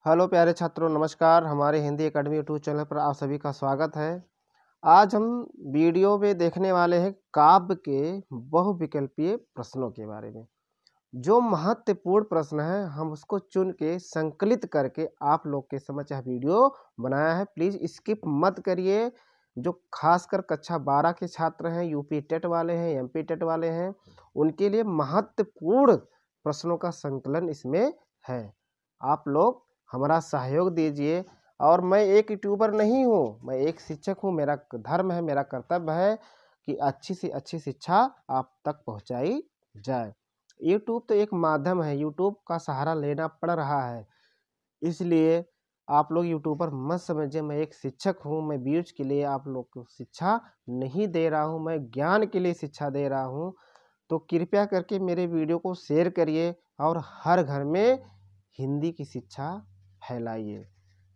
Hello प्यारे छात्रों, नमस्कार। हमारे हिंदी एकेडमी यूट्यूब चैनल पर आप सभी का स्वागत है। आज हम वीडियो में देखने वाले हैं काव्य के बहुविकल्पीय प्रश्नों के बारे में। जो महत्वपूर्ण प्रश्न है हम उसको चुन के संकलित करके आप लोग के समक्ष यह वीडियो बनाया है। प्लीज़ स्किप मत करिए। जो खासकर कक्षा 12 के छात्र हैं, यूपी टेट वाले हैं, एमपी टेट वाले हैं, उनके लिए महत्वपूर्ण प्रश्नों का संकलन इसमें है। आप लोग हमारा सहयोग दीजिए। और मैं एक यूट्यूबर नहीं हूँ, मैं एक शिक्षक हूँ। मेरा धर्म है, मेरा कर्तव्य है कि अच्छी से अच्छी शिक्षा आप तक पहुँचाई जाए। यूट्यूब तो एक माध्यम है, यूट्यूब का सहारा लेना पड़ रहा है, इसलिए आप लोग यूट्यूबर मत समझिए। मैं एक शिक्षक हूँ, मैं व्यूज के लिए आप लोग को शिक्षा नहीं दे रहा हूँ, मैं ज्ञान के लिए शिक्षा दे रहा हूँ। तो कृपया करके मेरे वीडियो को शेयर करिए और हर घर में हिंदी की शिक्षा फैलाइए।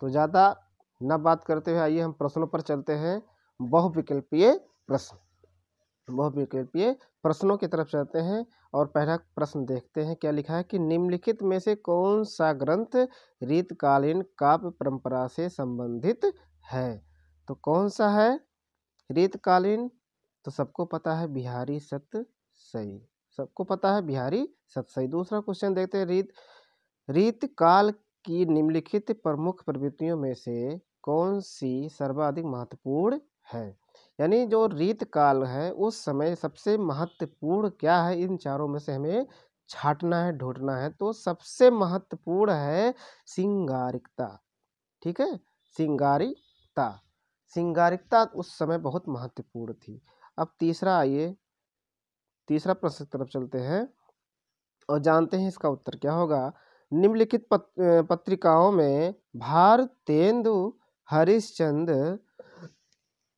तो ज़्यादा न बात करते हुए आइए हम प्रश्नों पर चलते हैं। बहुविकल्पीय प्रश्न, बहुविकल्पीय प्रश्नों की तरफ चलते हैं और पहला प्रश्न देखते हैं। क्या लिखा है कि निम्नलिखित में से कौन सा ग्रंथ रीतकालीन काव्य परंपरा से संबंधित है? तो कौन सा है रीतकालीन? तो सबको पता है बिहारी सत्य सही, सबको पता है बिहारी सत्य सही। दूसरा क्वेश्चन देखते हैं। रीतकाल की निम्नलिखित प्रमुख प्रवृत्तियों में से कौन सी सर्वाधिक महत्वपूर्ण है? यानी जो रीतकाल है उस समय सबसे महत्वपूर्ण क्या है, इन चारों में से हमें छांटना है, ढूंढना है। तो सबसे महत्वपूर्ण है सिंगारिकता। ठीक है, सिंगारिकता, सिंगारिकता उस समय बहुत महत्वपूर्ण थी। अब तीसरा आइए, तीसरा प्रश्न की तरफ चलते हैं और जानते हैं इसका उत्तर क्या होगा। निम्नलिखित पत्रिकाओं में भारतेंदु हरिश्चंद्र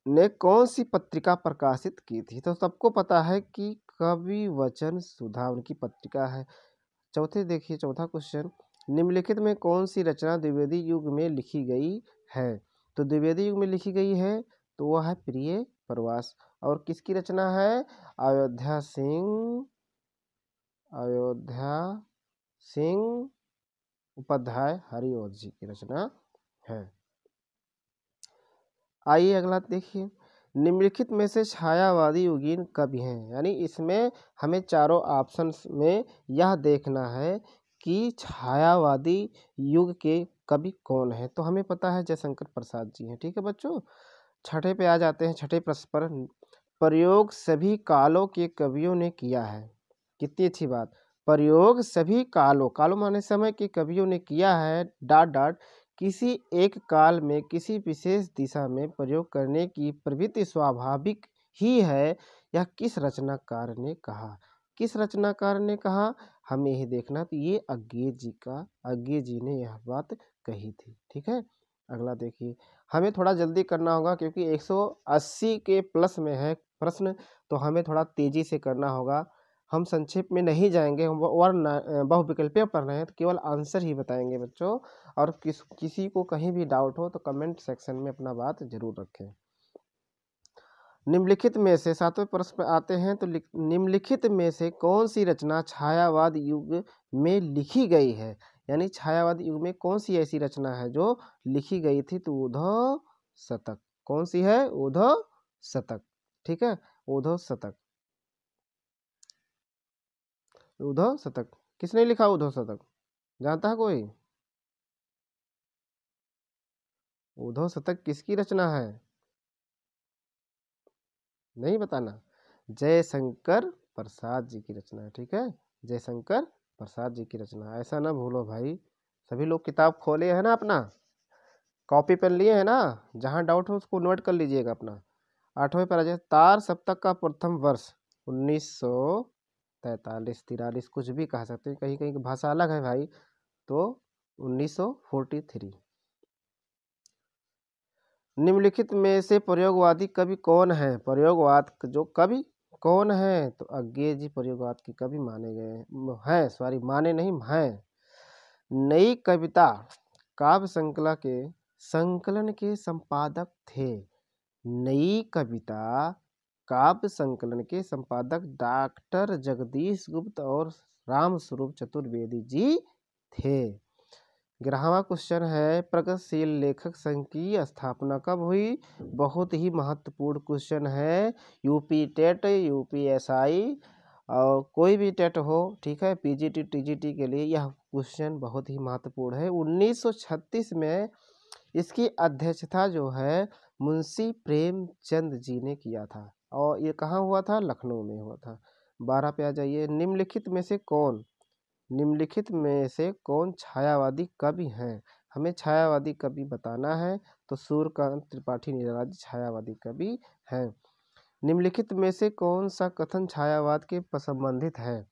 ने कौन सी पत्रिका प्रकाशित की थी? तो सबको पता है कि कवि वचन सुधा उनकी पत्रिका है। चौथे देखिए, चौथा क्वेश्चन, निम्नलिखित में कौन सी रचना द्विवेदी युग में लिखी गई है? तो द्विवेदी युग में लिखी गई है तो वह है प्रिय प्रवास। और किसकी रचना है? अयोध्या सिंह उपाध्याय हरिवंश जी की रचना है। आइए अगला देखिए। निम्नलिखित में से छायावादी युगीन कवि हैं? यानी इसमें हमें चारों ऑप्शंस में यह देखना है कि छायावादी युग के कवि कौन है। तो हमें पता है जयशंकर प्रसाद जी हैं। ठीक है बच्चों, छठे पे आ जाते हैं। छठे प्रश्न पर, प्रयोग सभी कालों के कवियों ने किया है। कितनी अच्छी बात, प्रयोग सभी कालों, कालों माने समय के कवियों ने किया है डॉट डॉट किसी एक काल में किसी विशेष दिशा में प्रयोग करने की प्रवृत्ति स्वाभाविक ही है। यह किस रचनाकार ने कहा? किस रचनाकार ने कहा हमें यही देखना। तो ये अज्ञे जी ने यह बात कही थी। ठीक है, अगला देखिए। हमें थोड़ा जल्दी करना होगा क्योंकि 180 के प्लस में है प्रश्न, तो हमें थोड़ा तेजी से करना होगा। हम संक्षेप में नहीं जाएंगे, हम बहुविकल्पीय पढ़ रहे हैं तो केवल आंसर ही बताएंगे बच्चों। और किसी को कहीं भी डाउट हो तो कमेंट सेक्शन में अपना बात जरूर रखें। निम्नलिखित में से, सातवें प्रश्न पर आते हैं। तो निम्नलिखित में से कौन सी रचना छायावाद युग में लिखी गई है? यानी छायावाद युग में कौन सी ऐसी रचना है जो लिखी गई थी? तो उद्धव शतक। कौन सी है? उद्धव शतक। ठीक है, उद्धव शतक, उद्धव शतक। किसने लिखा उद्धव शतक? जानता है कोई? उद्धव शतक किसकी रचना है? नहीं बताना। जयशंकर प्रसाद जी की रचना है। ठीक है, जयशंकर प्रसाद जी की रचना है। ऐसा ना भूलो भाई, सभी लोग किताब खोले है ना, अपना कॉपी पेन लिए है ना, जहाँ डाउट हो उसको नोट कर लीजिएगा अपना। आठवें पर आ जाए। तार सप्तक का प्रथम वर्ष 1943 43 कुछ भी कह सकते हैं, कहीं कहीं की भाषा अलग है भाई। तो 1943। निम्नलिखित में से प्रयोगवादी कवि कौन है? प्रयोगवाद जो कवि कौन है? तो अज्ञे जी प्रयोगवाद के कवि माने गए हैं, सॉरी माने नहीं हैं। नई कविता काव्य संकलन के संपादक थे। नई कविता काव्य संकलन के संपादक डॉक्टर जगदीश गुप्त और राम स्वरूप चतुर्वेदी जी थे। 11वां क्वेश्चन है प्रगतिशील लेखक संघ की स्थापना कब हुई। बहुत ही महत्वपूर्ण क्वेश्चन है। यूपी टेट, यूपीएसआई और कोई भी टेट हो, ठीक है, पीजीटी टीजीटी के लिए यह क्वेश्चन बहुत ही महत्वपूर्ण है। 1936 में इसकी अध्यक्षता जो है मुंशी प्रेमचंद जी ने किया था और ये कहाँ हुआ था, लखनऊ में हुआ था। 12 पे आ जाइए। निम्नलिखित में से कौन छायावादी कवि हैं। हमें छायावादी कवि बताना है, तो सूर्यकांत त्रिपाठी नीलराज छायावादी कवि हैं। निम्नलिखित में से कौन सा कथन छायावाद के संबंधित है।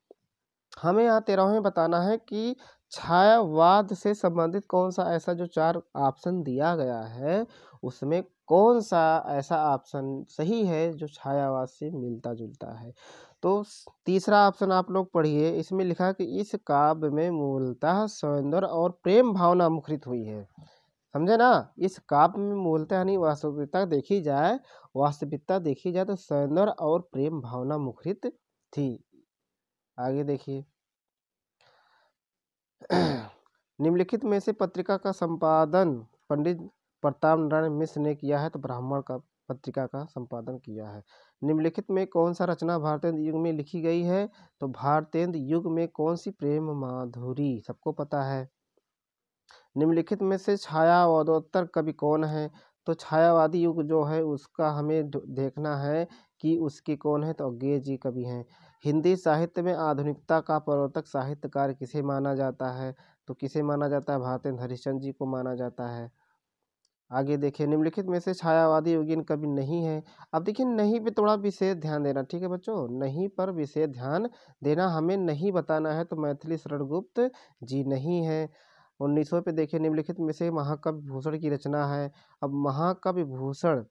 हमें यहाँ 13वें बताना है कि छायावाद से संबंधित कौन सा ऐसा जो 4 ऑप्शन दिया गया है उसमें कौन सा ऐसा ऑप्शन सही है जो छायावाद से मिलता जुलता है। तो तीसरा ऑप्शन आप लोग पढ़िए। इसमें लिखा है कि इस काव्य में मूलतः सौंदर्य और प्रेम भावना मुखरित हुई है। समझे ना, इस काव्य में मूलतः यानी वास्तविकता देखी जाए तो सौंदर्य और प्रेम भावना मुखरित थी। आगे देखिए। निम्नलिखित में से पत्रिका का संपादन पंडित प्रताप नारायण मिश्र ने किया है, तो ब्राह्मण का पत्रिका का संपादन किया है। निम्नलिखित में कौन सा रचना भारतेंद्र युग में लिखी गई है, तो भारतेंद्र युग में कौन सी प्रेम माधुरी, सबको पता है। निम्नलिखित में से छायावादोत्तर कवि कौन है, तो छायावादी युग जो है उसका हमें देखना है कि उसके कौन है, तो अज्ञेय जी कवि हैं। हिंदी साहित्य में आधुनिकता का प्रवर्तक साहित्यकार किसे माना जाता है, तो किसे माना जाता है, भारतेंद्र हरिश्चंद्र जी को माना जाता है। आगे देखिए। निम्नलिखित में से छायावादी योगीन कवि नहीं है। अब देखिए नहीं पे थोड़ा विशेष ध्यान देना, ठीक है बच्चों, नहीं पर विशेष ध्यान देना। हमें नहीं बताना है, तो मैथिली शरण गुप्त जी नहीं है। 1900 पे देखिए। निम्नलिखित में से महाकाव्य भूषण की रचना है। अब महाकाव्य भूषण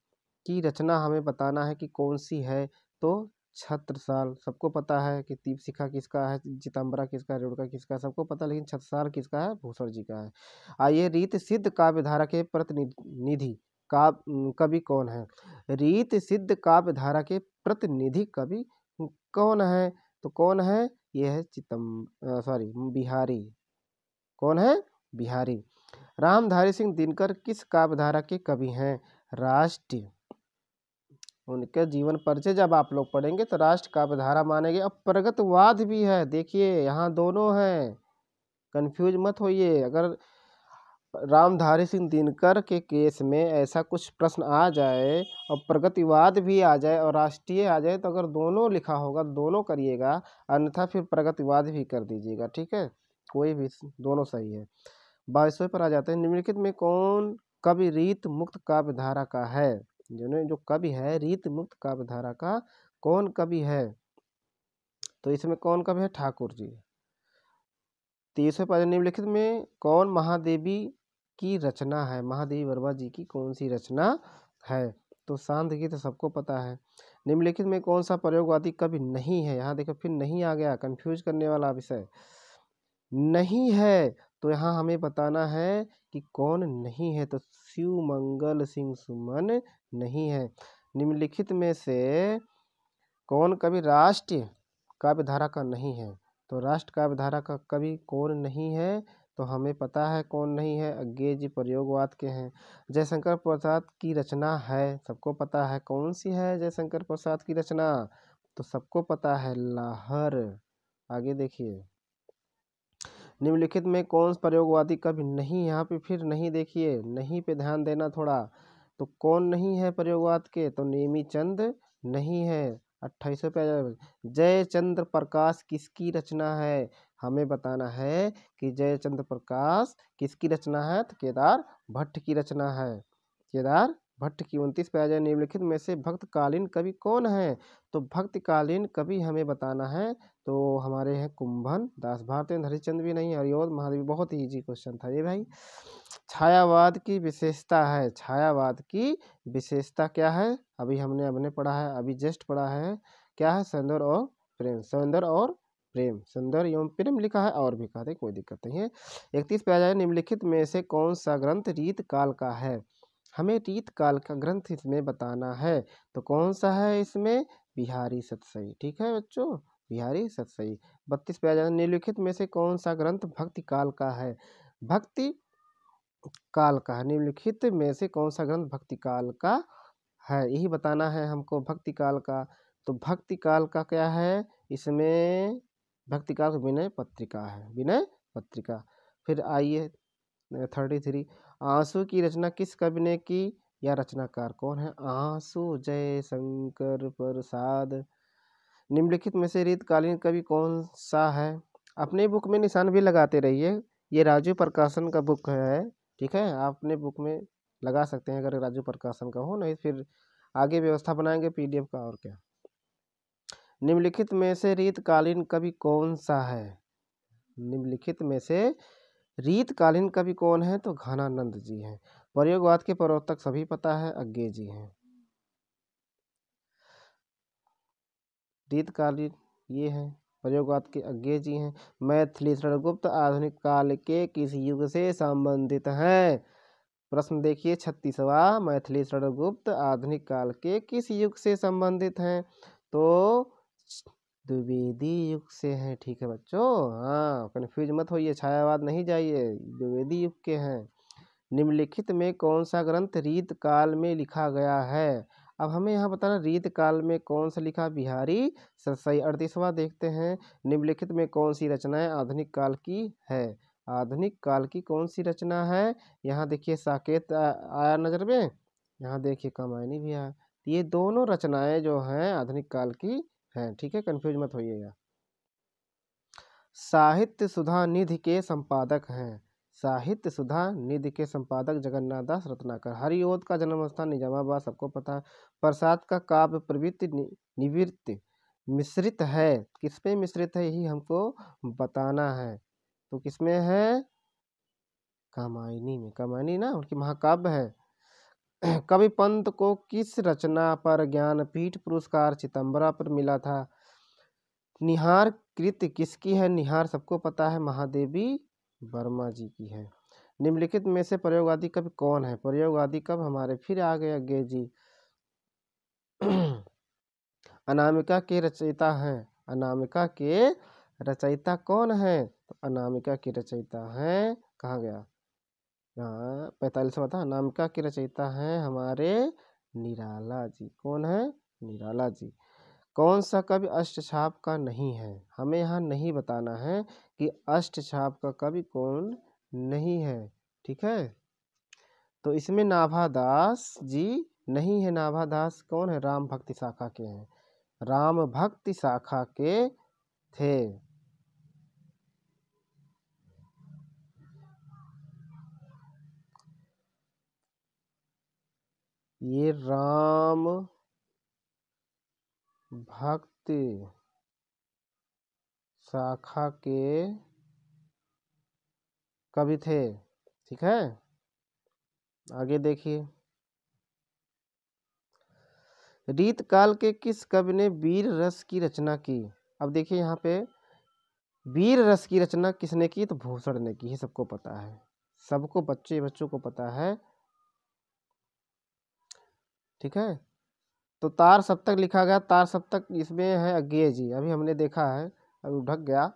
की रचना हमें बताना है कि कौन सी है, तो छत्रसाल, सबको पता है कि दीपशिखा किसका है, चितंबरा किसका है, रेणुका किसका है, सबको पता है, लेकिन छत्रसाल किसका है, भूषण जी का है। आइए, रीत सिद्ध काव्यधारा के प्रतिनिधि कवि कौन है। रीत सिद्ध काव्यधारा के प्रतिनिधि कवि कौन है, तो कौन है, ये है बिहारी। कौन है, बिहारी। रामधारी सिंह दिनकर किस काव्यधारा के कवि हैं, राष्ट्रीय। उनके जीवन परिचय जब आप लोग पढ़ेंगे तो राष्ट्र काव्यधारा मानेंगे। अब प्रगतवाद भी है, देखिए यहाँ दोनों हैं, कंफ्यूज मत होइए। अगर रामधारी सिंह दिनकर के केस में ऐसा कुछ प्रश्न आ जाए और प्रगतिवाद भी आ जाए और राष्ट्रीय आ जाए, तो अगर दोनों लिखा होगा दोनों करिएगा, अन्यथा फिर प्रगतिवाद भी कर दीजिएगा, ठीक है, कोई भी, दोनों सही है। 22वें पर आ जाते हैं। निम्नलिखित में कौन कवि रीत मुक्त काव्यधारा का है, जो कवि है रीत मुक्त काव्यधारा का कौन कवि है, तो इसमें कौन कवि है, ठाकुर जी। 30वें पर निम्नलिखित में कौन महादेवी की रचना है, महादेवी वर्मा जी की कौन सी रचना है, तो शांत गीत तो सबको पता है। निम्नलिखित में कौन सा प्रयोगवादी कवि नहीं है, यहाँ देखो फिर नहीं आ गया, कंफ्यूज करने वाला विषय नहीं है, तो यहाँ हमें बताना है कि कौन नहीं है, तो शिवमंगल सिंह सुमन नहीं है। निम्नलिखित में से कौन कवि राष्ट्रीय काव्यधारा का नहीं है, तो राष्ट्र काव्यधारा का कवि कौन नहीं है, तो हमें पता है कौन नहीं है, अज्ञेय जी प्रयोगवाद के हैं। जयशंकर प्रसाद की रचना है, सबको पता है, कौन सी है जयशंकर प्रसाद की रचना, तो सबको पता है, लाहर। आगे देखिए। निम्नलिखित में कौन प्रयोगवादी कवि नहीं, यहाँ पे फिर नहीं, देखिए नहीं पे ध्यान देना थोड़ा, तो कौन नहीं है प्रयोगवाद के, तो नेमीचंद नहीं है। 28 पे जयचंद्र प्रकाश किसकी रचना है, हमें बताना है कि जयचंद्र प्रकाश किसकी रचना है, तो केदार भट्ट की रचना है, केदार भट्ट की। 29 पे आ जाए। निम्नलिखित में से भक्तकालीन कवि कौन है, तो भक्तकालीन कवि हमें बताना है, तो हमारे हैं कुंभन दास। भारतेंद्र हरिश्चंद्र भी नहीं, हरिऔध महादेवी, बहुत ही इजी क्वेश्चन था ये भाई। छायावाद की विशेषता है, छायावाद की विशेषता क्या है, अभी हमने पढ़ा है, अभी जस्ट पढ़ा है, क्या है, सौंदर्य और प्रेम, सौंदर्य और प्रेम, सौंदर्य एवं प्रेम लिखा है, और भी कहा, कोई दिक्कत नहीं है। 31 पे आ जाए। निम्नलिखित में से कौन सा ग्रंथ रीत काल का है, हमें रीत काल का ग्रंथ इसमें बताना है, तो कौन सा है इसमें, बिहारी सतसई, ठीक है बच्चों, बिहारी सतसई। 32 पे आ जाए। निम्नलिखित में से कौन सा ग्रंथ भक्ति काल का है, भक्ति काल का है। निम्नलिखित में से कौन सा ग्रंथ भक्ति काल का है, यही बताना है हमको भक्ति काल का। तो भक्ति काल का क्या है, इसमें भक्ति काल विनय पत्रिका है, विनय पत्रिका। फिर आइए 33, आंसू की रचना किस कवि ने की या रचनाकार कौन है? आंसू जय शंकर प्रसाद। निम्नलिखित में से रीतकालीन कवि कौन सा है? अपने बुक में निशान भी लगाते रहिए, ये राजू प्रकाशन का बुक है, ठीक है। आप अपने बुक में लगा सकते हैं अगर राजू प्रकाशन का हो, नहीं फिर आगे व्यवस्था बनाएंगे पीडीएफ का, और क्या। निम्नलिखित में से रीतकालीन कवि कौन सा है? निम्नलिखित में से रीतकालीन कवि कौन है? तो घनानंद जी हैं। प्रयोगवाद के प्रवर्तक सभी पता है, अज्ञे जी हैं। रीतकालीन ये हैं, प्रयोगवाद के अज्ञे जी हैं। मैथिली षड्गुप्त आधुनिक काल के किस युग से संबंधित हैं? प्रश्न देखिए 36वां, मैथिली षड्गुप्त आधुनिक काल के किस युग से संबंधित हैं? तो द्विवेदी युग से हैं, ठीक है बच्चों। हाँ, कन्फ्यूज मत होइए, छायावाद नहीं जाइए, द्विवेदी युग के हैं। निम्नलिखित में कौन सा ग्रंथ रीत काल में लिखा गया है? अब हमें यहाँ बताना रीत काल में कौन सा लिखा, बिहारी सही। 38वां देखते हैं, निम्नलिखित में कौन सी रचनाएं आधुनिक काल की है? आधुनिक काल की कौन सी रचना है? यहाँ देखिए साकेत आया नजर में, यहाँ देखिए कामायनी भी आया। ये दोनों रचनाएं जो हैं आधुनिक काल की हैं, ठीक है, कंफ्यूज मत होइएगा। साहित्य सुधा निधि के संपादक हैं। साहित्य सुधा निधि के संपादक जगन्नाथ दास रत्नाकर। हरिओद का जन्म स्थान निजामाबाद, सबको पता है। प्रसाद का काव्य प्रवृत्ति निवृत्ति मिश्रित है, किसमें मिश्रित है यही हमको बताना है। तो किसमें है? कामायनी में। कामायनी ना उनकी महाकाव्य है। कवि पंत को किस रचना पर ज्ञानपीठ पुरस्कार चितंबरा पर मिला था? निहार कृति किसकी है? निहार सबको पता है, महादेवी वर्मा जी की है। निम्नलिखित में से प्रयोगवादी कवि कौन है? प्रयोगवादी कवि हमारे फिर आ गए अज्ञे जी। अनामिका के रचयिता हैं। अनामिका के रचयिता कौन है? तो अनामिका के रचयिता हैं, कहाँ गया, यहाँ 45वां था। अनामिका के रचयिता हैं हमारे निराला जी। कौन है? निराला जी। कौन सा कवि अष्टछाप का नहीं है? हमें यहाँ नहीं बताना है कि अष्टछाप का कवि कौन नहीं है, ठीक है। तो इसमें नाभादास जी नहीं है। नाभादास कौन है? राम भक्ति शाखा के हैं, राम भक्ति शाखा के थे। ये राम भक्ति शाखा के कवि थे, ठीक है। आगे देखिए, रीतकाल के किस कवि ने वीर रस की रचना की? अब देखिए यहाँ पे वीर रस की रचना किसने की? तो भूषण ने की है, सबको पता है, सबको बच्चों को पता है, ठीक है। तो तार सप्तक लिखा गया, तार सप्तक इसमें है अज्ञेय जी, अभी हमने देखा है, अभी ढक गया।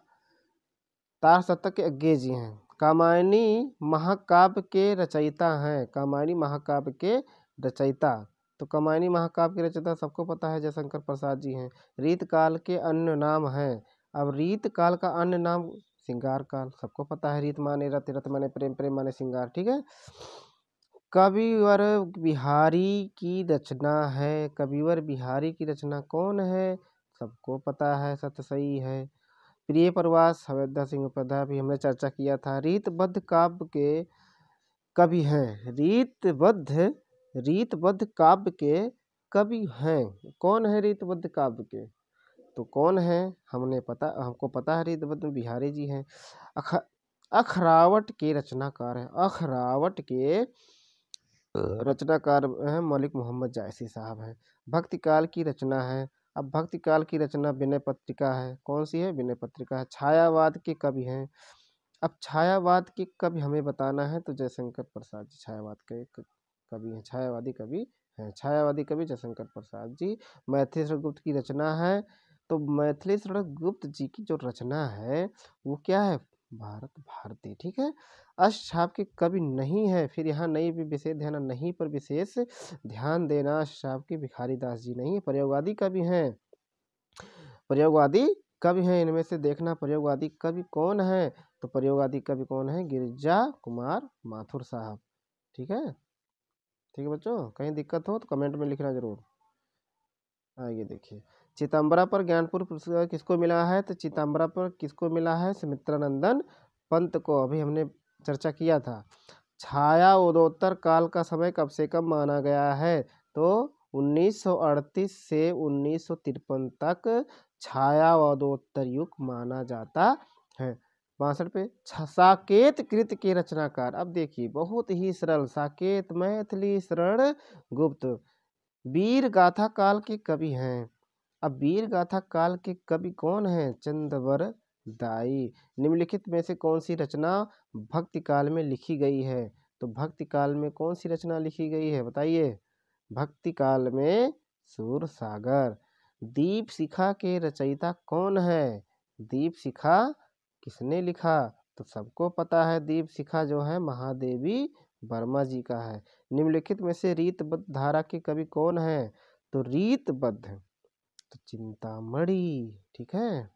तार सप्तक के अज्ञेय जी हैं। कामायनी महाकाव्य के रचयिता हैं। कामायनी महाकाव्य के रचयिता, तो कामायनी महाकाव्य के रचयिता सबको पता है, जयशंकर प्रसाद जी हैं। रीतकाल के अन्य नाम हैं। अब रीतकाल का अन्य नाम श्रृंगार काल, सबको पता है। रीत माने रति, रत माने प्रेम, प्रेम माने श्रृंगार, ठीक है। कविवर बिहारी की रचना है। कविवर बिहारी की रचना कौन है? सबको पता है, सत्य सही है। प्रिय प्रवास अयोध्या सिंह उपाध्याय भी हमने चर्चा किया था। रीतबद्ध काव्य के कवि हैं। रीतबद्ध काव्य के कवि हैं। कौन है रीतबद्ध काव्य के? तो कौन है? हमको पता है, रीतबद्ध बिहारी जी हैं। अखरावट के रचनाकार हैं। अखरावट के रचनाकार हैं मलिक मोहम्मद जायसी साहब हैं। भक्ति काल की रचना है। अब भक्ति काल की रचना विनय पत्रिका है। कौन सी है? विनय पत्रिका है। छायावाद के कवि हैं। अब छायावाद के कवि हमें बताना है, तो जयशंकर प्रसाद जी छायावाद के कवि हैं, छायावादी कवि हैं। छायावादी कवि जयशंकर प्रसाद जी। मैथिली षड्गुप्त की रचना है। तो मैथिली षड्गुप्त जी की जो रचना है वो क्या है? भारत भारती। ठीक है, अष्टछाप के कवि नहीं है, फिर यहाँ नहीं भी विशेष ध्यान, नहीं पर विशेष ध्यान देना। अष्टछाप के भिखारी दास जी नहीं, प्रयोगवादी कवि हैं, प्रयोगवादी कवि हैं। इनमें से देखना प्रयोगवादी कवि कौन है, तो प्रयोगवादी कवि कौन है, गिरिजा कुमार माथुर साहब। ठीक है, ठीक है बच्चों, कहीं दिक्कत हो तो कमेंट में लिखना जरूर। आइए देखिए, चितंबरा पर ज्ञानपुर पुरस्कार किसको मिला है, तो चितंबरा पर किसको मिला है, सुमित्रानंदन पंत को, अभी हमने चर्चा किया था। छाया उदोत्तर काल का समय कब से कब माना गया है, तो 1938 से 1953 तक छायावदोत्तर युग माना जाता है। 62 पे साकेत कृत के रचनाकार, अब देखिए बहुत ही सरल, साकेत मैथिली शरण गुप्त वीर गाथा काल के कवि हैं। अब वीर गाथा काल के कवि कौन हैं, चंद्रवर दाई। निम्नलिखित में से कौन सी रचना भक्ति काल में लिखी गई है, तो भक्ति काल में कौन सी रचना लिखी गई है बताइए, भक्ति काल में सूर सागर। दीप शिखा के रचयिता कौन है, दीप शिखा किसने लिखा, तो सबको पता है दीप शिखा जो है महादेवी वर्मा जी का है। निम्नलिखित में से रीतबद्ध धारा के कवि कौन है, तो रीतबद्ध तो चिंतामणि। ठीक है,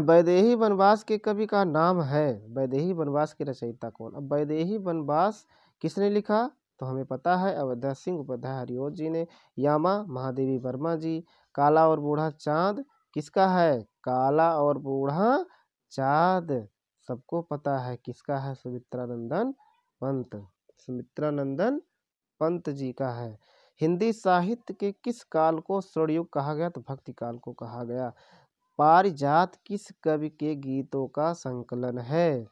वैदेही वनवास के कवि का नाम है, वैदेही वनवास के रचयिता कौन। अब वैदेही वनवास किसने लिखा, तो हमें पता है अवध सिंह उपाध्याय हरिओत जी ने। यामा महादेवी वर्मा जी। काला और बूढ़ा चांद किसका है, काला और बूढ़ा चांद सबको पता है किसका है, सुमित्रानंदन पंत, सुमित्रानंदन पंत जी का है। हिंदी साहित्य के किस काल को स्वर्णयुग कहा गया, तो भक्ति काल को कहा गया। पारिजात किस कवि के गीतों का संकलन है,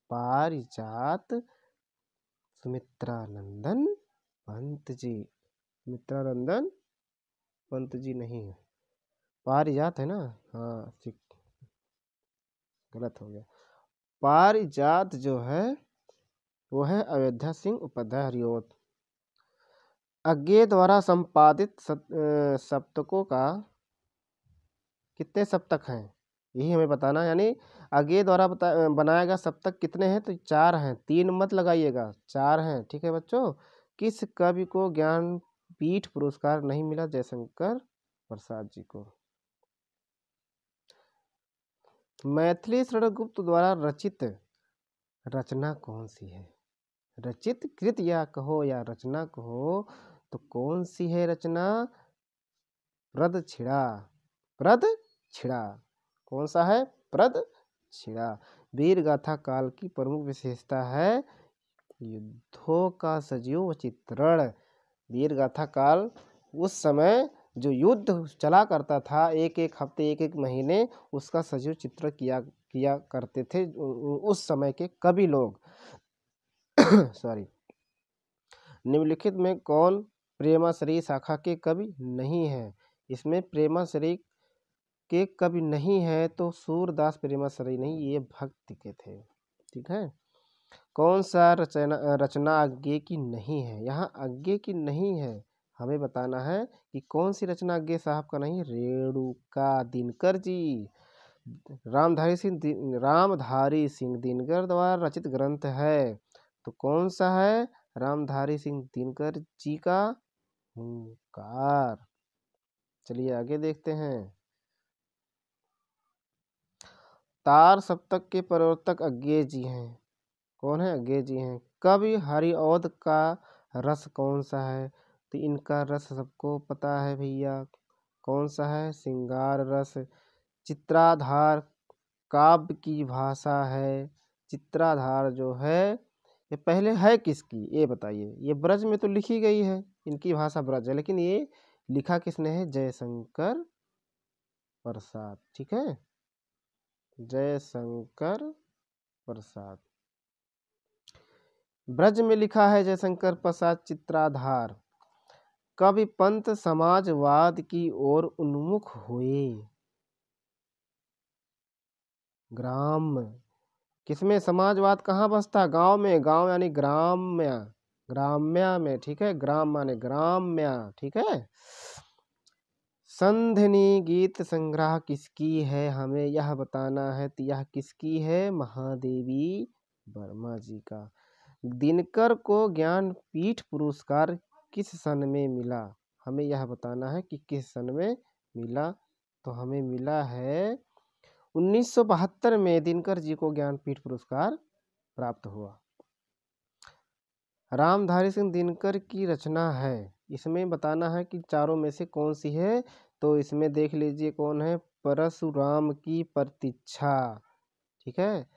पारिजात सुमित्रानंदन पंत जी, सुमित्रानंदन पंत जी नहीं है, पारिजात है ना, हाँ गलत हो गया। पारिजात जो है वो है अयोध्या सिंह उपाध्याय हरिओत। अज्ञे द्वारा संपादित सप्तकों का कितने सप्तक हैं, यही हमें बताना, यानी अज्ञे द्वारा बनाया गया सप्तक कितने हैं, तो 4 हैं, 3 मत लगाइएगा, 4 हैं। ठीक है बच्चों, किस कवि को ज्ञानपीठ पुरस्कार नहीं मिला, जयशंकर प्रसाद जी को। मैथिली शरणगुप्त द्वारा रचित रचना कौन सी है, रचित कृत या कहो या रचना कहो, तो कौन सी है रचना, प्रदक्षिणा, प्रदक्षिणा, कौन सा है, प्रदक्षिणा। वीर गाथा काल की प्रमुख विशेषता है युद्धों का सजीव चित्रण। वीर गाथा काल उस समय जो युद्ध चला करता था, एक एक हफ्ते एक एक महीने उसका सजीव चित्र किया करते थे उस समय के कवि लोग। सॉरी, निम्नलिखित में कौन प्रेमाश्री शाखा के कवि नहीं है, इसमें प्रेमाश्री के कवि नहीं है, तो सूरदास प्रेमाश्री नहीं, ये भक्ति के थे। ठीक है, कौन सा रचना अज्ञे की नहीं है, यहाँ अज्ञे की नहीं है, हमें बताना है कि कौन सी रचना अज्ञे साहब का नहीं, रेणुका दिनकर जी। रामधारी सिंह दिनकर द्वारा रचित ग्रंथ है, तो कौन सा है, रामधारी सिंह दिनकर जी का हुंकार। चलिए आगे देखते हैं। तार सप्तक के प्रवर्तक अज्ञे जी हैं, कौन है, अज्ञे जी हैं। कवि हरिऔध का रस कौन सा है, तो इनका रस सबको पता है भैया, कौन सा है, श्रृंगार रस। चित्राधार काव्य की भाषा है, चित्राधार जो है ये पहले है किसकी, ये बताइए, ये ब्रज में तो लिखी गई है, इनकी भाषा ब्रज है, लेकिन ये लिखा किसने है, जयशंकर प्रसाद। ठीक है, जयशंकर प्रसाद, ब्रज में लिखा है जयशंकर प्रसाद चित्राधार। कवि पंत समाजवाद की ओर उन्मुख हुए, ग्राम किसमें, समाजवाद कहाँ बसता, गांव में, गांव यानी ग्राम्य, ग्राम्य में। ठीक है, ग्राम माने ग्राम्य। ठीक है, संधिनी गीत संग्रह किसकी है, हमें यह बताना है। तो यह किसकी है, महादेवी वर्मा जी का। दिनकर को ज्ञानपीठ पुरस्कार किस सन में मिला, हमें यह बताना है कि किस सन में मिला। तो हमें मिला है 1972 में दिनकर जी को ज्ञानपीठ पुरस्कार प्राप्त हुआ। रामधारी सिंह दिनकर की रचना है, इसमें बताना है कि चारों में से कौन सी है। तो इसमें देख लीजिए कौन है, परशुराम की प्रतीक्षा। ठीक है।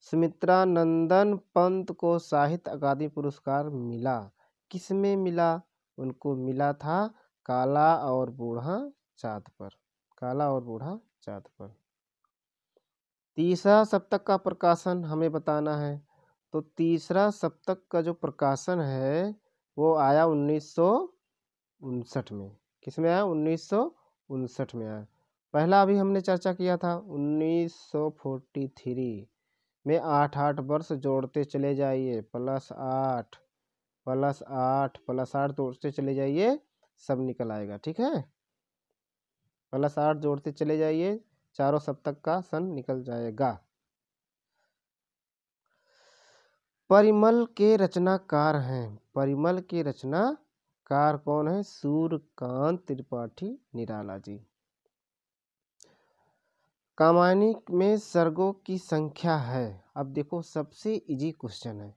सुमित्रा नंदन पंत को साहित्य अकादमी पुरस्कार मिला, किसमें मिला, उनको मिला था काला और बूढ़ा चाँद पर, काला और बूढ़ा चाँद पर। तीसरा शतक का प्रकाशन हमें बताना है। तो तीसरा शतक का जो प्रकाशन है वो आया 1959 में। किस में आया, 1959 में आया। पहला अभी हमने चर्चा किया था 1943 में। 8 वर्ष जोड़ते चले जाइए, +8 +8 +8 जोड़ते चले जाइए, सब निकल आएगा। ठीक है, +8 जोड़ते चले जाइए, चारों शतक का सन निकल जाएगा। परिमल के रचनाकार हैं, परिमल के रचनाकार कौन है, सूर्यकांत त्रिपाठी निराला जी। कामायनी में सर्गों की संख्या है, अब देखो सबसे इजी क्वेश्चन है,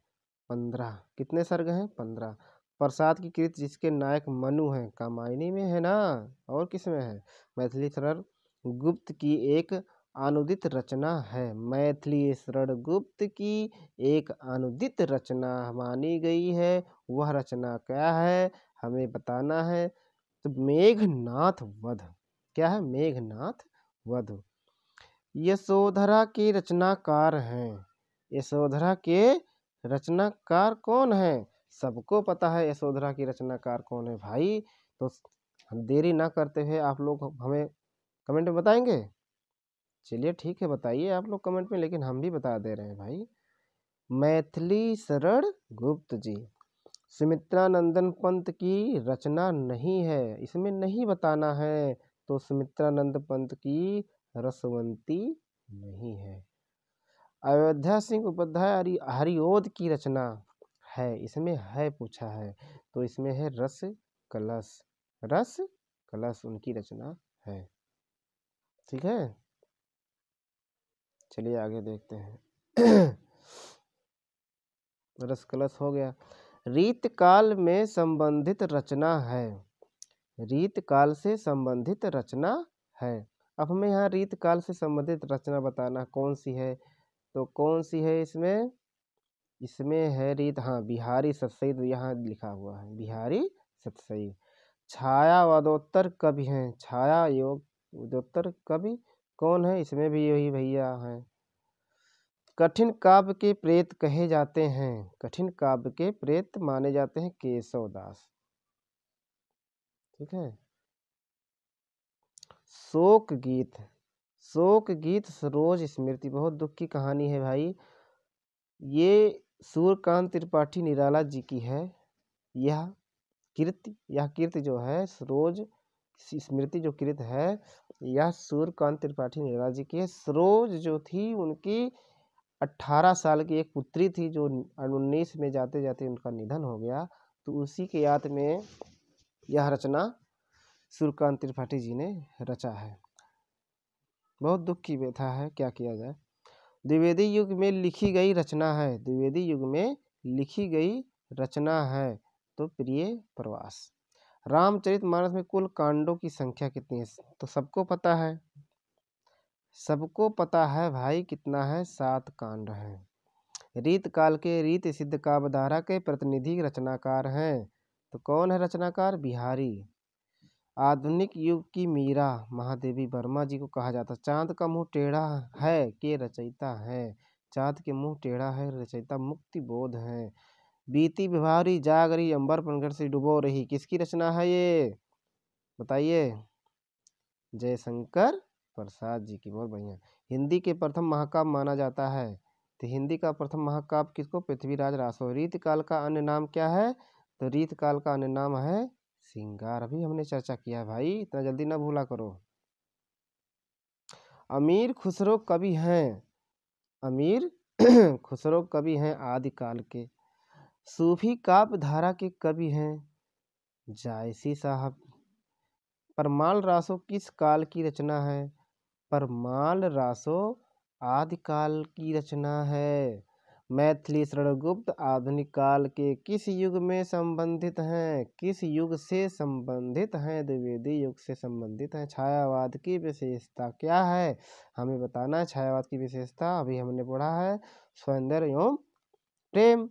15। कितने सर्ग हैं, 15। प्रसाद की कृत जिसके नायक मनु हैं, कामायनी में है ना, और किस में है, मैथिली शरण गुप्त की एक अनुदित रचना है, मैथिली शरण गुप्त की एक अनुदित रचना मानी गई है। वह रचना क्या है, हमें बताना है। तो मेघनाथ वध, क्या है, मेघनाथ वध। यशोधरा के रचनाकार हैं, यशोधरा के रचनाकार कौन है, सबको पता है यशोधरा की रचनाकार कौन है भाई। तो हम देरी ना करते हुए आप लोग हमें कमेंट में बताएंगे। चलिए ठीक है, बताइए आप लोग कमेंट में, लेकिन हम भी बता दे रहे हैं भाई, मैथिली शरण गुप्त जी। सुमित्रा नंदन पंत की रचना नहीं है, इसमें नहीं बताना है। तो सुमित्रा नंदन पंत की रसवंती नहीं है। अयोध्या सिंह उपाध्याय हरिओद की रचना है, इसमें है पूछा है, तो इसमें है रस कलश, रस कलश उनकी रचना है। ठीक है, चलिए आगे देखते हैं। रस कलश हो गया। रीत काल में संबंधित रचना है, रीत काल से संबंधित रचना है। अब हमें यहाँ रीत काल से संबंधित रचना बताना कौन सी है। तो कौन सी है इसमें, इसमें है रीत, हाँ, बिहारी सतसई, यहाँ लिखा हुआ है बिहारी सतसई। छाया वादोत्तर कवि हैं, छाया योग वादोत्तर कवि कौन है, इसमें भी यही भैया हैं। कठिन काव्य के प्रेत कहे जाते हैं, कठिन काव्य के प्रेत माने जाते हैं केशव दास। ठीक है। शोक गीत, शोक गीत सरोज स्मृति, बहुत दुख की कहानी है भाई। ये सूर्यकांत त्रिपाठी निराला जी की है। यह कृति जो है सरोज स्मृति जो कृत है, यह सूर्यकांत त्रिपाठी निराला जी की है। सरोज जो थी उनकी 18 साल की एक पुत्री थी, जो 19 में जाते जाते उनका निधन हो गया। तो उसी के याद में यह रचना सूर्यकांत त्रिपाठी जी ने रचा है। बहुत दुख की व्यथा है, क्या किया जाए। द्विवेदी युग में लिखी गई रचना है, द्विवेदी युग में लिखी गई रचना है। तो प्रिय प्रवास। रामचरितमानस में कुल कांडों की संख्या कितनी है, तो सबको पता है, सबको पता है भाई, कितना है, 7 कांड हैं। रीत काल के रीत सिद्ध काव्यधारा के प्रतिनिधि रचनाकार हैं। तो कौन है रचनाकार, बिहारी। आधुनिक युग की मीरा महादेवी वर्मा जी को कहा जाता है। चाँद का मुंह टेढ़ा है के रचयिता है, चाँद के मुंह टेढ़ा है, रचयिता मुक्ति बोध है। बीती बिहारी जाग रही अंबर पनघट से डुबो रही, किसकी रचना है ये, बताइए, जयशंकर प्रसाद जी की। बहुत बढ़िया। हिंदी के प्रथम महाकाव्य माना जाता है, तो हिंदी का प्रथम महाकाव्य किसको, पृथ्वीराज रासो। रीत काल का अन्य नाम क्या है, तो रीत काल का अन्य नाम है श्रृंगार अभी हमने चर्चा किया भाई, इतना जल्दी ना भूला करो। अमीर खुसरो कवि हैं, अमीर खुसरो कवि हैं आदिकाल के। सूफी काव्य धारा के कवि हैं जायसी साहब। परमाल रासो किस काल की रचना है? परमाल रासो आदिकाल की रचना है। मैथिली शरणगुप्त आधुनिक काल के किस युग में संबंधित हैं? किस युग से संबंधित हैं? द्विवेदी युग से संबंधित हैं। छायावाद की विशेषता क्या है? हमें बताना है छायावाद की विशेषता। अभी हमने पढ़ा है सौंदर्य एवं प्रेम।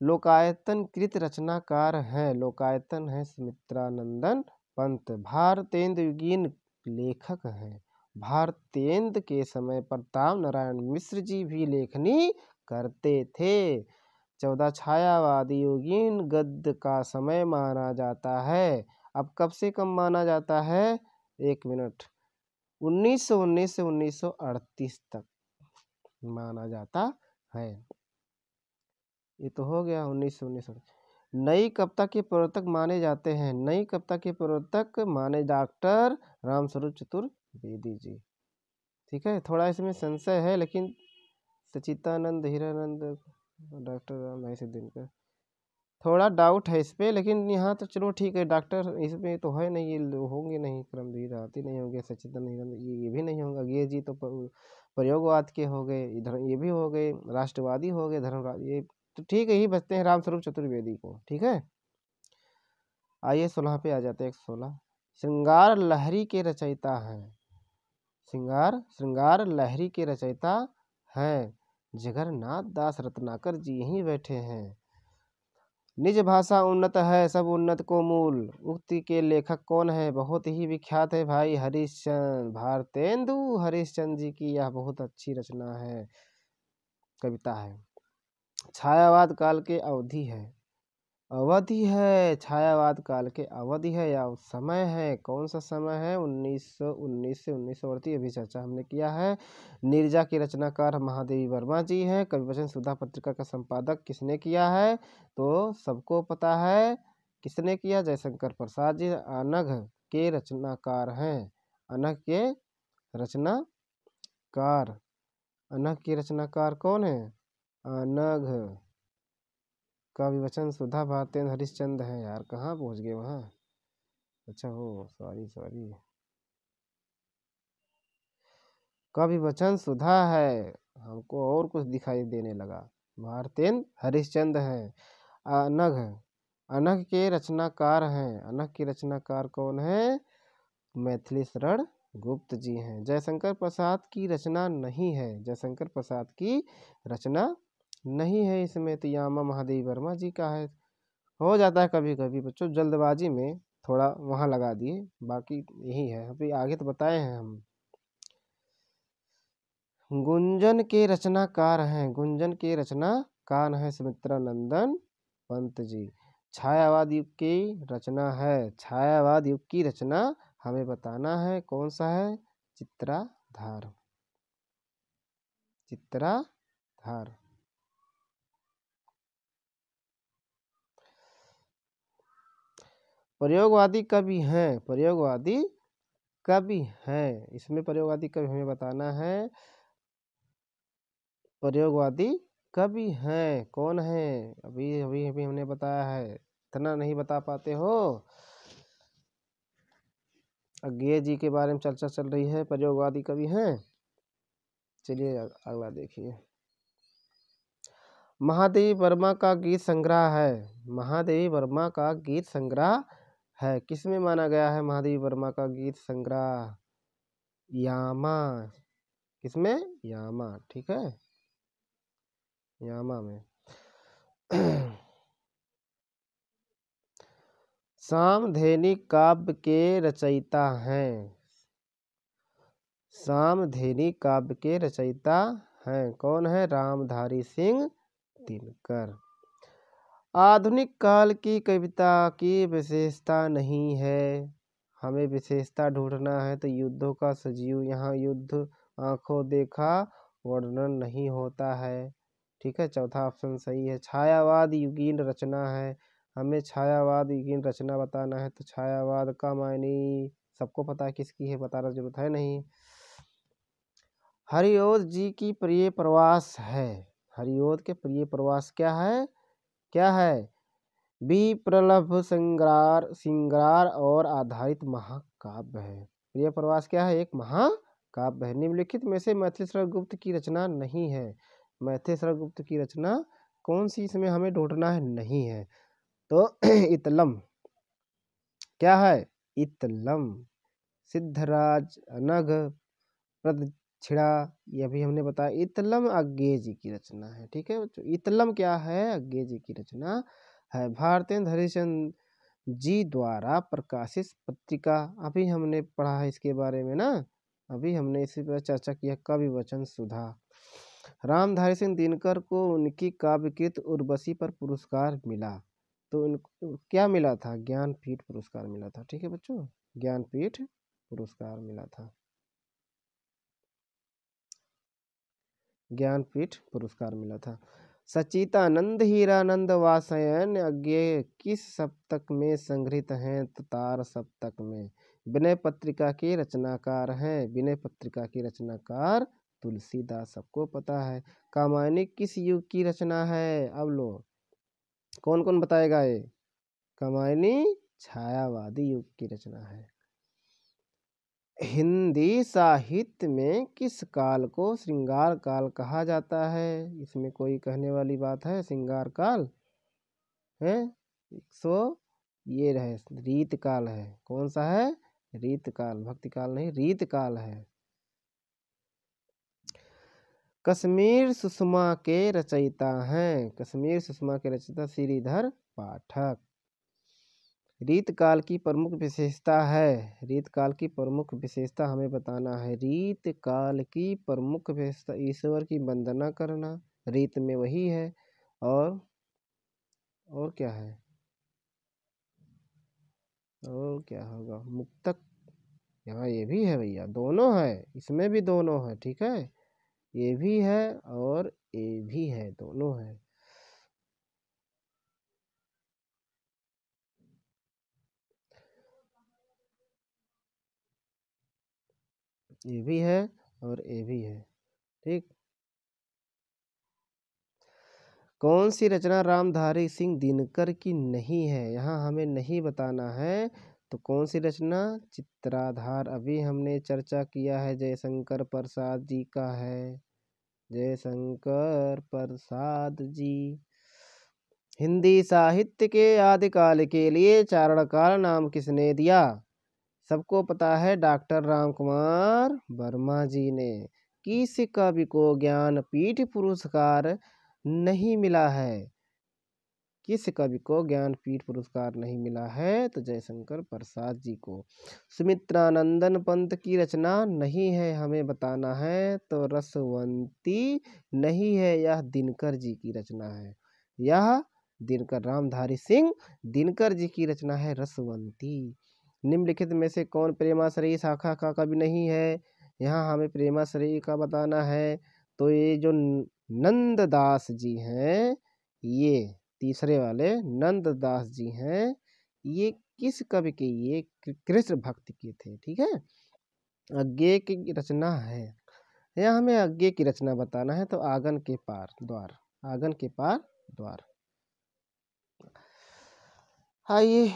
लोकायतन कृत रचनाकार हैं, लोकायतन है सुमित्रानंदन पंत। भारतेंद्र युगीन लेखक हैं। भारतेंद्र के समय प्रताप नारायण मिश्र जी भी लेखनी करते थे। 14 छायावादी युगीन गद्य का समय माना जाता है। अब कब से कब माना जाता है? 1 मिनट, 1919 से 1938 तक माना जाता है। ये तो हो गया 1919। नई कविता के प्रवर्तक माने जाते हैं, नई कविता के प्रवर्तक माने डॉक्टर रामस्वरूप चतुर्वेदी जी। ठीक है, थोड़ा इसमें संशय है लेकिन सचिदानंद हीरानंद डॉक्टर राम नहीं सिद्धिनकर, थोड़ा डाउट है इस पे, लेकिन यहाँ तो चलो ठीक है। डॉक्टर इसमें तो है नहीं, ये होंगे नहीं, क्रमधीर आते नहीं होंगे, सचिदानंद हीरानंद ये भी नहीं होंगे। ये जी तो प्रयोगवाद के हो गए, इधर ये भी हो गए, राष्ट्रवादी हो गए, धर्मवाद, ये तो ठीक है, ही बचते हैं रामस्वरूप चतुर्वेदी को। ठीक है, आइए 16 पे आ जाते हैं। 16 श्रृंगार लहरी के रचयिता हैं, श्रृंगार लहरी के रचयिता हैं जगन्नाथ दास रत्नाकर जी यहीं बैठे हैं। निज भाषा उन्नत है सब उन्नत को मूल, उक्ति के लेखक कौन है? बहुत ही विख्यात है भाई हरिश्चंद्र, भारतेंदु हरिश्चंद्र जी की यह बहुत अच्छी रचना है, कविता है। छायावाद काल के अवधि है, अवधि है, छायावाद काल के अवधि है या समय है? कौन सा समय है? 1919 से 1938, अभी चर्चा हमने किया है। नीरजा की रचनाकार महादेवी वर्मा जी हैं। कविवचन सुधा पत्रिका का संपादक किसने किया है? तो सबको पता है किसने किया, जयशंकर प्रसाद जी। अनघ के रचनाकार हैं, अनघ के रचनाकार, अनघ के रचनाकार कौन है? अनघ। कविवचन सुधा भारतेंद्र हरिश्चंद्र है यार, कहाँ पहुँच गए वहाँ? अच्छा हो, सॉरी, कविवचन सुधा है, हमको और कुछ दिखाई देने लगा। भारतेंद्र हरिश्चंद्र है। अनघ, अनघ के रचनाकार हैं, अनघ के रचनाकार कौन है? मैथिली शरण गुप्त जी हैं। जयशंकर प्रसाद की रचना नहीं है, जयशंकर प्रसाद की रचना नहीं है इसमें, तो यामा महादेवी वर्मा जी का है। हो जाता है कभी कभी बच्चों, जल्दबाजी में थोड़ा वहाँ लगा दिए, बाकी यही है। अभी आगे तो बताए हैं हम। गुंजन के रचनाकार हैं, गुंजन के रचनाकार हैं सुमित्रानंदन पंत जी। छायावाद युग की रचना है, छायावाद युग की रचना हमें बताना है, कौन सा है? चित्राधार, चित्राधार। प्रयोगवादी कवि हैं, प्रयोगवादी कवि हैं, इसमें प्रयोगवादी कवि हमें बताना है। प्रयोगवादी कवि हैं, कौन है? अभी अभी अभी हमने बताया है, इतना नहीं बता पाते हो। अज्ञेय जी के बारे में चर्चा चल रही है, प्रयोगवादी कवि हैं। चलिए अगला देखिए। महादेवी वर्मा का गीत संग्रह है, महादेवी वर्मा का गीत संग्रह है, किसमें माना गया है महादेवी वर्मा का गीत संग्रह? यामा, किसमें? यामा, ठीक है, यामा में। सामधेनी काव्य के रचयिता हैं, सामधेनी काव्य के रचयिता हैं, कौन है? रामधारी सिंह दिनकर। आधुनिक काल की कविता की विशेषता नहीं है, हमें विशेषता ढूंढना है तो युद्धों का सजीव, यहाँ युद्ध आंखों देखा वर्णन नहीं होता है। ठीक है, चौथा ऑप्शन सही है। छायावाद युगीन रचना है, हमें छायावाद की रचना बताना है, तो छायावाद का मायने सबको पता है किसकी है, बताना जरूरत है नहीं। हरिओद जी की प्रिय प्रवास है। हरिओद के प्रिय प्रवास क्या है? क्या है? विप्रलभ श्रृंगार और आधारित महाकाव्य है। प्रिय प्रवास क्या है? एक महाकाव्य है। निम्नलिखित में से मैथिली शरद गुप्त की रचना नहीं है। मैथिली शरद गुप्त की रचना कौन सी, इसमें हमें ढूंढना है, नहीं है। तो इतलम क्या है? इतलम। सिद्धराज अनघ प्रदक्षिणा, यह भी हमने बताया। इतलम अज्ञे जी की रचना है। ठीक है बच्चों, इतलम क्या है? अज्ञे जी की रचना है। भारतेंद्र हरिश्चंद्र जी द्वारा प्रकाशित पत्रिका, अभी हमने पढ़ा है इसके बारे में ना, अभी हमने इसी पर चर्चा किया। कवि वचन सुधा। रामधारी सिंह दिनकर को उनकी काव्यकृत उर्वशी पर पुरस्कार मिला, तो उनको क्या मिला था? ज्ञानपीठ पुरस्कार मिला था। ठीक है बच्चों, ज्ञानपीठ पुरस्कार मिला था, ज्ञानपीठ पुरस्कार मिला था। सच्चिदानंद हीरानंद वात्स्यायन अज्ञेय किस सप्तक में संग्रहित हैं? तो तार सप्तक में। विनय पत्रिका के रचनाकार हैं। विनय पत्रिका के रचनाकार तुलसीदास, सबको पता है। कामायनी किस युग की रचना है? अब लो, कौन कौन बताएगा ये? कामायनी छायावादी युग की रचना है। हिंदी साहित्य में किस काल को श्रृंगार काल कहा जाता है? इसमें कोई कहने वाली बात है? श्रृंगार काल है, ये रहे रीत काल है। कौन सा है? रीत काल, भक्ति काल नहीं, रीत काल है। कश्मीर सुषमा के रचयिता हैं। कश्मीर सुषमा के रचयिता श्रीधर पाठक। रीतकाल की प्रमुख विशेषता है। रीतकाल की प्रमुख विशेषता हमें बताना है। रीतकाल की प्रमुख विशेषता ईश्वर की वंदना करना, रीत में वही है। और क्या है? और क्या होगा? मुक्तक, यहाँ ये भी है भैया, दोनों है, इसमें भी दोनों है। ठीक है, ये भी है और ये भी है, दोनों है। ये भी है और ये भी है। ठीक, कौन सी रचना रामधारी सिंह दिनकर की नहीं है? यहाँ हमें नहीं बताना है। तो कौन सी रचना? चित्राधार, अभी हमने चर्चा किया है, जयशंकर प्रसाद जी का है। जयशंकर प्रसाद जी। हिंदी साहित्य के आदिकाल के लिए चारणकाल नाम किसने दिया? सबको पता है, डॉक्टर रामकुमार वर्मा जी ने। किस कवि को ज्ञानपीठ पुरस्कार नहीं मिला है? किस कवि को ज्ञानपीठ पुरस्कार नहीं मिला है? तो जयशंकर प्रसाद जी को। सुमित्रानंदन पंत की रचना नहीं है, हमें बताना है। तो रसवंती नहीं है, यह दिनकर जी की रचना है। यह दिनकर, रामधारी सिंह दिनकर जी की रचना है रसवंती। निम्नलिखित में से कौन प्रेमाश्रयी शाखा का कवि नहीं है? यहाँ हमें प्रेमाश्रयी का बताना है। तो ये जो नंददास जी हैं, ये तीसरे वाले नंददास जी हैं, ये किस कवि के? ये कृष्ण भक्त के थे। ठीक है, अज्ञे की रचना है। यहाँ हमें अज्ञे की रचना बताना है। तो आंगन के पार द्वार, आंगन के पार द्वार। आइए,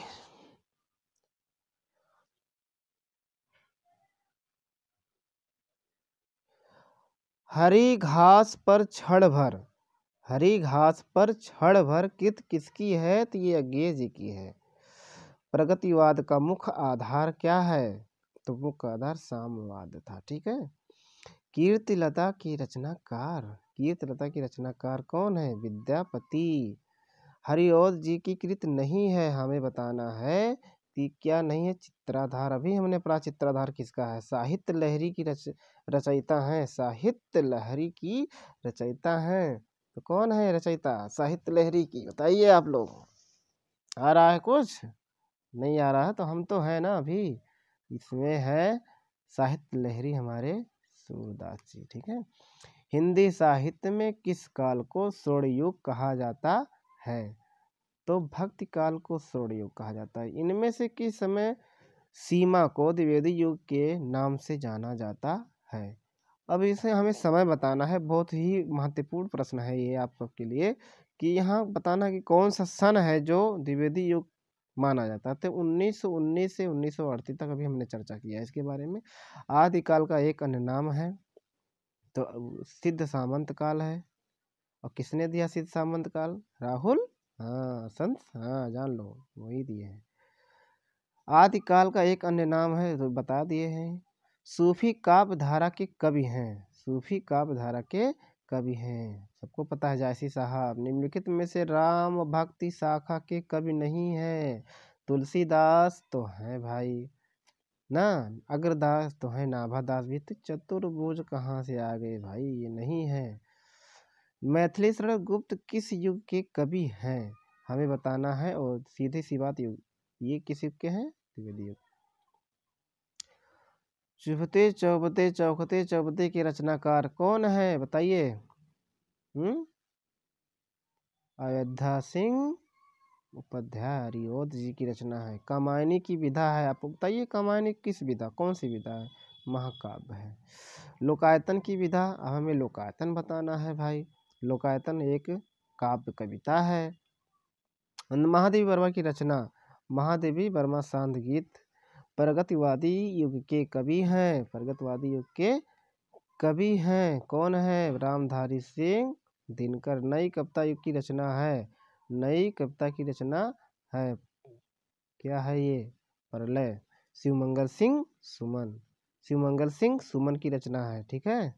हरी घास पर क्षण भर, हरी घास पर क्षण भर कृत किसकी है? तो ये अज्ञे जी की है। प्रगतिवाद का मुख्य आधार क्या है? तो मुख्य आधार साम्यवाद था। ठीक है। कीर्तिलता की रचनाकार, कीर्तिलता की रचनाकार कौन है? विद्यापति। हरिओद जी की कृत नहीं है, हमें बताना है कि क्या नहीं है? चित्राधार, अभी हमने पढ़ा। चित्राधार किसका है? साहित्य लहरी की रचयिता हैं। साहित्य लहरी की रचयिता हैं। तो कौन है रचयिता साहित्य लहरी की? बताइए आप लोग। आ रहा है कुछ? नहीं आ रहा है तो हम तो है ना अभी। इसमें है साहित्य लहरी हमारे सूरदास जी। ठीक है। हिंदी साहित्य में किस काल को स्वर्ण युग कहा जाता है? तो भक्ति काल को स्वर्ण युग कहा जाता है। इनमें से किस समय सीमा को द्विवेदी युग के नाम से जाना जाता है? अब इसे हमें समय बताना है। बहुत ही महत्वपूर्ण प्रश्न है ये आप सबके लिए कि यहाँ बताना कि कौन सा सन है जो द्विवेदी युग माना जाता है। तो 1919 से 1938 तक अभी हमने चर्चा किया है इसके बारे में। आदिकाल का एक अन्य नाम है तो सिद्ध सामंत काल है। और किसने दिया सिद्ध सामंत काल? राहुल संत जान लो, वही दिए हैं। आदिकाल का एक अन्य नाम है तो बता दिए हैं। सूफी काव्य धारा के कवि हैं। सूफी काव्य धारा के कवि हैं, सबको पता है जायसी साहब। निम्नलिखित में से राम भक्ति शाखा के कवि नहीं है। तुलसीदास तो है भाई ना, अग्रदास तो है, नाभादास भी। तो चतुर्भुज कहाँ से आ गए भाई? ये नहीं है। मैथिली शरण गुप्त किस युग के कवि हैं? हमें बताना है। और सीधी सी बात, युग ये किस युग के हैं? द्विवेदी युग। चुभते चौबते चौखते चौबते के रचनाकार कौन है? बताइए। अयोध्या सिंह उपाध्याय हरिओध जी की रचना है। कामायनी की विधा है। आप बताइए कामायनी किस विधा, कौन सी विधा है? महाकाव्य है। लोकायतन की विधा, अब हमें लोकायतन बताना है भाई। लोकायतन एक काव्य कविता है। महादेवी वर्मा की रचना, महादेवी वर्मा सांध गीत प्रगतिवादी युग के कवि हैं। प्रगतिवादी युग के कवि हैं। कौन है? रामधारी सिंह दिनकर। नई कविता युग की रचना है। नई कविता की रचना है। क्या है ये? प्रलय। शिवमंगल सिंह सुमन। शिवमंगल सिंह सुमन की रचना है। ठीक है।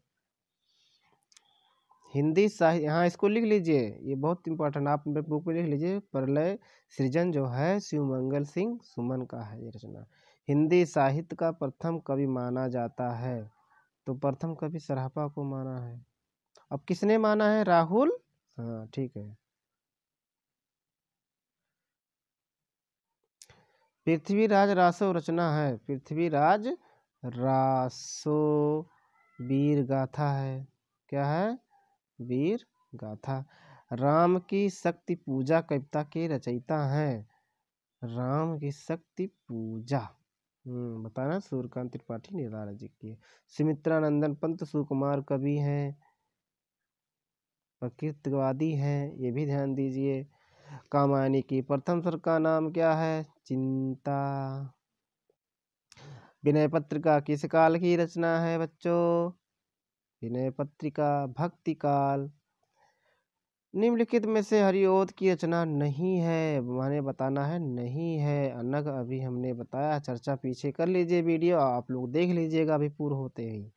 हिंदी साहित्य, हाँ इसको लिख लीजिए, ये बहुत इंपॉर्टेंट, आप बुक में लिख लीजिए। प्रलय सृजन जो है शिवमंगल सिंह सुमन का है ये रचना। हिंदी साहित्य का प्रथम कवि माना जाता है। तो प्रथम कवि सराफा को माना है। अब किसने माना है? राहुल। हाँ ठीक है। पृथ्वीराज रासो रचना है। पृथ्वीराज रासो वीर गाथा है। क्या है? वीर गाथा। राम की शक्ति पूजा कविता के रचयिता हैं। राम की शक्ति पूजा बताना, सूर्यकांत त्रिपाठी निराला जी की। सुमित्रानंदन पंत सुकुमार कवि हैं, प्रकृतवादी हैं, ये भी ध्यान दीजिए। कामायनी की प्रथम सर का नाम क्या है? चिंता। विनय पत्रिका किस काल की रचना है बच्चों? विनय पत्रिका भक्ति काल। निम्नलिखित में से हरिओध की रचना नहीं है। मैंने बताना है नहीं है। अनग अभी हमने बताया, चर्चा पीछे कर लीजिए, वीडियो आप लोग देख लीजिएगा अभी पूर्ण होते ही।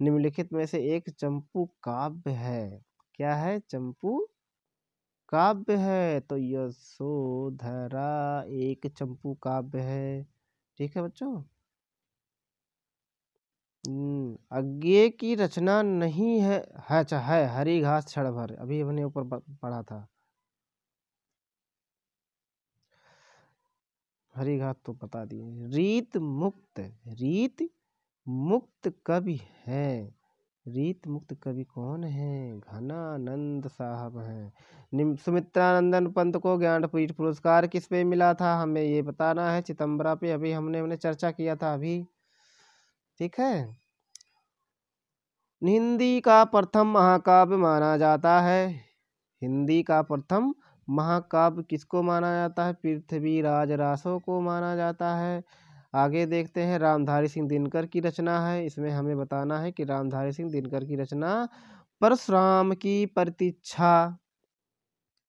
निम्नलिखित में से एक चंपू काव्य है। क्या है? चंपू काव्य है। तो यशोधरा एक चंपू काव्य है। ठीक है बच्चों। अज्ञे की रचना नहीं है। अच्छा है, हरी घास क्षण भर, अभी हमने ऊपर पढ़ा था। हरी घास तो बता दिए। रीत मुक्त कवि है। रीत मुक्त कवि कौन है? घनानंद साहब हैं। सुमित्रानंदन पंत को ज्ञानपीठ पुरस्कार किस पे मिला था? हमें ये बताना है। चितंबरा पे अभी हमने चर्चा किया था अभी। ठीक है। हिंदी का प्रथम महाकाव्य माना जाता है। हिंदी का प्रथम महाकाव्य किसको माना जाता है? पृथ्वीराज रासो को माना जाता है। आगे देखते हैं। रामधारी सिंह दिनकर की रचना है। इसमें हमें बताना है कि रामधारी सिंह दिनकर की रचना परशुराम की प्रतीक्षा।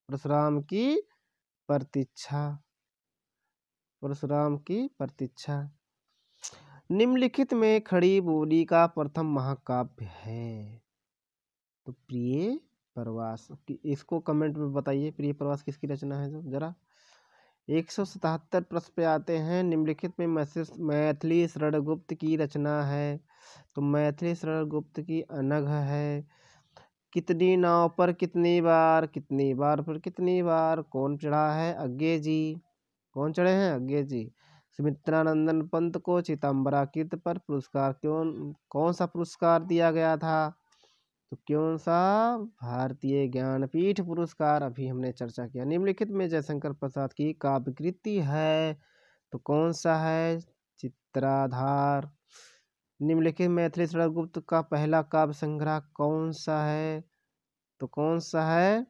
परशुराम की प्रतीक्षा। परशुराम की प्रतीक्षा। निम्नलिखित में खड़ी बोली का प्रथम महाकाव्य है। तो प्रिय प्रवास, इसको कमेंट में बताइए। प्रिय प्रवास किसकी रचना है? जो जरा 177 प्रश्न पे आते हैं। निम्नलिखित में मैथिली शरण गुप्त की रचना है। तो मैथिली शरण गुप्त की अनघ है। कितनी नाव पर कितनी बार, कितनी बार पर कितनी बार कौन चढ़ा है? अज्ञे जी। कौन चढ़े हैं? अज्ञे जी। सुमित्रानंदन पंत को चितंबरा कीर्त पर पुरस्कार कौन सा पुरस्कार दिया गया था? तो कौन सा? भारतीय ज्ञानपीठ पुरस्कार, अभी हमने चर्चा किया। निम्नलिखित में जयशंकर प्रसाद की काव्य कृति है, तो कौन सा है? चित्राधार। निम्नलिखित मैथिली शरण गुप्त का पहला काव्य संग्रह कौन सा है? तो कौन सा है?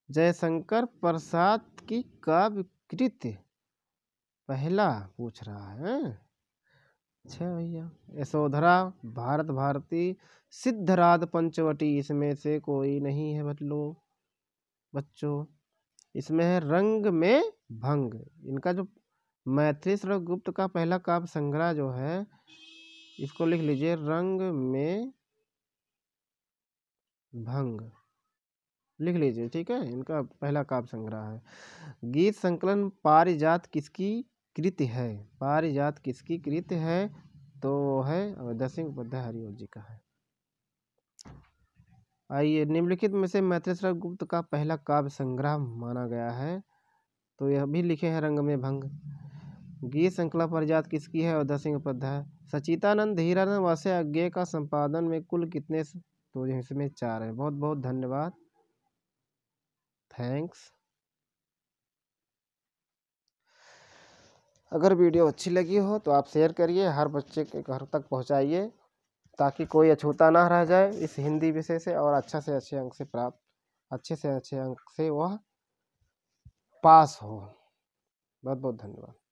जयशंकर प्रसाद की काव्य कृति पहला पूछ रहा है। अच्छा भैया, यशोधरा, भारत भारती, सिद्धराज पंचवटी, इसमें से कोई नहीं है बच्चों। इसमें है रंग में भंग। इनका जो मैथिली शरण गुप्त का पहला काव्य संग्रह जो है, इसको लिख लीजिए, रंग में भंग लिख लीजिए, ठीक है। इनका पहला काव्य संग्रह है। गीत संकलन पारिजात किसकी कृति है? पारिजात किसकी कृति है? तो है अवध सिंह उपाध्याय हरिओं जी का है। आइए, निम्नलिखित में से मैथिली शरण गुप्त का पहला काव्य संग्रह माना गया है, तो यह भी लिखे हैं रंग में भंग। गीत संकलन पारिजात किसकी है? अवध सिंह उपाध्याय। सचितानंद हीरानंद वासे अज्ञेय का संपादन में कुल कितने? तो इसमें 4 है। बहुत बहुत धन्यवाद, थैंक्स। अगर वीडियो अच्छी लगी हो तो आप शेयर करिए, हर बच्चे के घर तक पहुंचाइए, ताकि कोई अछूता ना रह जाए इस हिंदी विषय से, और अच्छे से अच्छे अंक से वह पास हो। बहुत बहुत धन्यवाद।